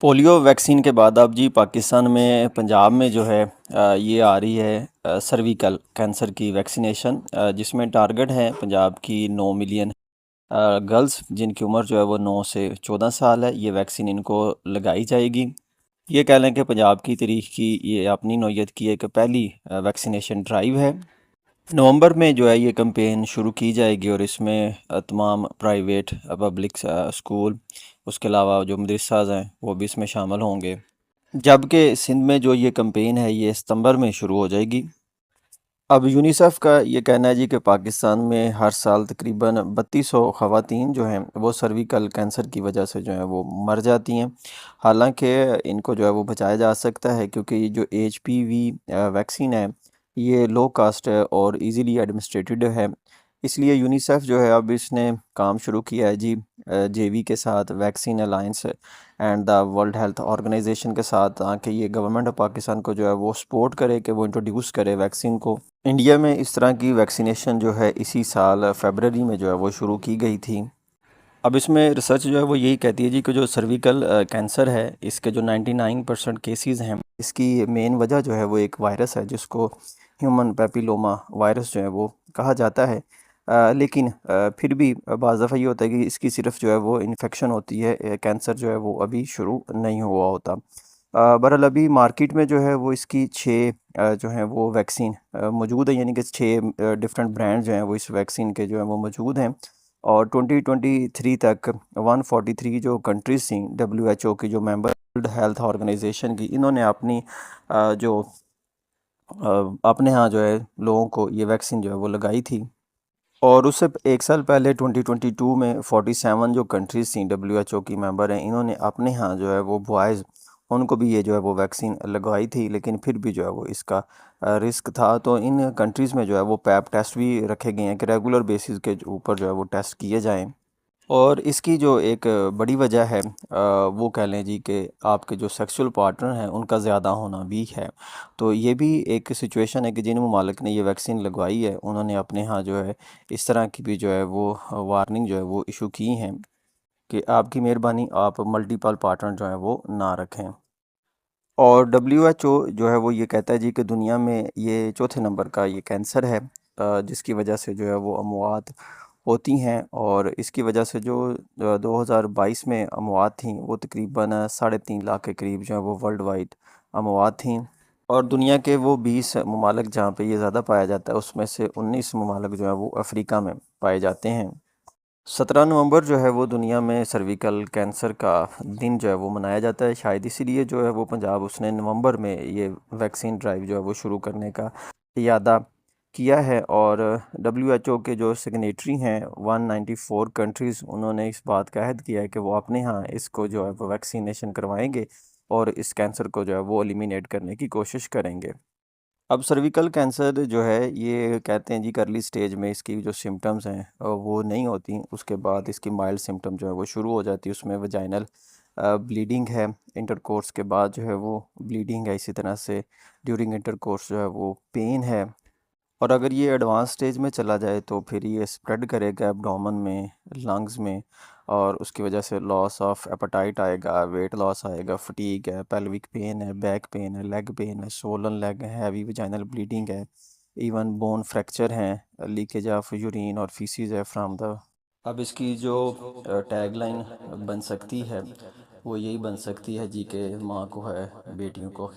Polio vaccine के बाद अब जी पाकिस्तान में पंजाब में जो है ये आ रही है सर्विकल कैंसर की वैक्सीनेशन, जिसमें टारगेट है पंजाब की 9 मिलियन गर्ल्स जिनकी उम्र जो है वो 9 से 14 साल है। ये वैक्सीन इनको लगाई जाएगी। ये कह लें कि पंजाब की तारीख की ये अपनी नौयत की एक पहली वैक्सीनेशन ड्राइव है। नवंबर में जो है ये कैंपेन शुरू की जाएगी और इसमें तमाम प्राइवेट पब्लिक स्कूल, उसके अलावा जो मदरसाज हैं वो भी इसमें शामिल होंगे। जबकि सिंध में जो ये कैंपेन है ये सितंबर में शुरू हो जाएगी। अब यूनिसेफ का ये कहना है जी कि पाकिस्तान में हर साल तकरीबन 3200 ख़वातीन जो हैं वो सर्विकल कैंसर की वजह से जो है वो मर जाती हैं। हालांकि इनको जो है वो बचाया जा सकता है, क्योंकि ये जो HPV वैक्सीन है ये लो कास्ट है और इजीली एडमिनिस्ट्रेटेड है। इसलिए यूनिसेफ जो है अब इसने काम शुरू किया है जी JV के साथ, vaccine alliance and the World Health Organization के साथ, ताकि ये गवर्नमेंट ऑफ पाकिस्तान को जो है वो सपोर्ट करे कि वो इंट्रोड्यूस करे वैक्सीन को। इंडिया में इस तरह की वैक्सीनेशन जो है इसी साल फरवरी में जो है वो शुरू की गई थी। अब इसमें रिसर्च जो है वो यही कहती है जी कि जो सर्विकल कैंसर है इसके जो 99% केसेस हैं, इसकी मेन वजह जो है वो एक वायरस है जिसको ह्यूमन पैपिलोमा वायरस जो है वो कहा जाता है। लेकिन फिर भी बाज़ दफ़ा ये होता है कि इसकी सिर्फ जो है वो इन्फेक्शन होती है, कैंसर जो है वो अभी शुरू नहीं हुआ होता। बहरहाल अभी मार्केट में जो है वो इसकी 6 जो है वो वैक्सीन मौजूद है, यानी कि 6 डिफरेंट ब्रांड जो हैं वो इस वैक्सीन के जो हैं वो मौजूद हैं। और 2023 तक 143 जो कंट्रीज़ थी WHO की, जो मेंबर वर्ल्ड हेल्थ ऑर्गेनाइजेशन की, इन्होंने अपनी जो अपने यहाँ जो है लोगों को ये वैक्सीन जो है वो लगाई थी। और उससे एक साल पहले 2022 में 47 जो कंट्रीज़ थी WHO की मेंबर हैं, इन्होंने अपने यहाँ जो है वो बॉयज़ उनको भी ये जो है वो वैक्सीन लगवाई थी, लेकिन फिर भी जो है वो इसका रिस्क था। तो इन कंट्रीज़ में जो है वो पैप टेस्ट भी रखे गए हैं कि रेगुलर बेसिस के ऊपर जो है वो टेस्ट किए जाएँ। और इसकी जो एक बड़ी वजह है वो कह लें जी कि आपके जो सेक्सुअल पार्टनर हैं उनका ज़्यादा होना भी है। तो ये भी एक सिचुएशन है कि जिन ममालिक ने ये वैक्सीन लगवाई है उन्होंने अपने यहाँ जो है इस तरह की भी जो है वो वार्निंग जो है वो इशू की हैं कि आपकी मेहरबानी आप मल्टीपल पार्टनर जो है वो ना रखें। और WHO जो है वो ये कहता है जी कि दुनिया में ये चौथे नंबर का ये कैंसर है, जिसकी वजह से जो है वो अमवात होती हैं। और इसकी वजह से जो 2022 में अमवात थीं वो तकरीबन 3.5 लाख के करीब जो है वो वर्ल्ड वाइड अमवात थीं। और दुनिया के वो 20 ममालिक जहाँ पे ये ज़्यादा पाया जाता है उसमें से 19 ममालिक जो है वो अफ्रीका में पाए जाते हैं। 17 नवंबर जो है वो दुनिया में सर्विकल कैंसर का दिन जो है वो मनाया जाता है। शायद इसीलिए जो है वो पंजाब उसने नवंबर में ये वैक्सीन ड्राइव जो है वो शुरू करने का इरादा किया है। और WHO के जो सिग्नेटरी हैं 194 कंट्रीज़, उन्होंने इस बात का अहद किया है कि वो अपने यहाँ इसको जो है वो वैक्सीनेशन करवाएंगे और इस कैंसर को जो है वो एलिमिनेट करने की कोशिश करेंगे। अब सर्विकल कैंसर जो है ये कहते हैं जी कि अर्ली स्टेज में इसकी जो सिम्टम्स हैं वो नहीं होती, उसके बाद इसकी माइल्ड सिम्टम जो है वो शुरू हो जाती है। उसमें वजाइनल ब्लीडिंग है, इंटरकोर्स के बाद जो है वो ब्लीडिंग है, इसी तरह से ड्यूरिंग इंटरकोर्स जो है वो पेन है। और अगर ये एडवांस स्टेज में चला जाए तो फिर ये स्प्रेड करेगा एब्डोमेन में, लंग्स में, और उसकी वजह से लॉस ऑफ एपेटाइट आएगा, वेट लॉस आएगा, फटीग है, पेल्विक पेन है, बैक पेन है, लेग पेन है, सोलन लेग है, हैवी वजाइनल ब्लीडिंग है, इवन बोन फ्रैक्चर है, लीकेज ऑफ यूरिन और फीसिस है फ्राम द। अब इसकी जो टैगलाइन बन सकती है वो यही बन सकती है जी कि माँ को है बेटियों को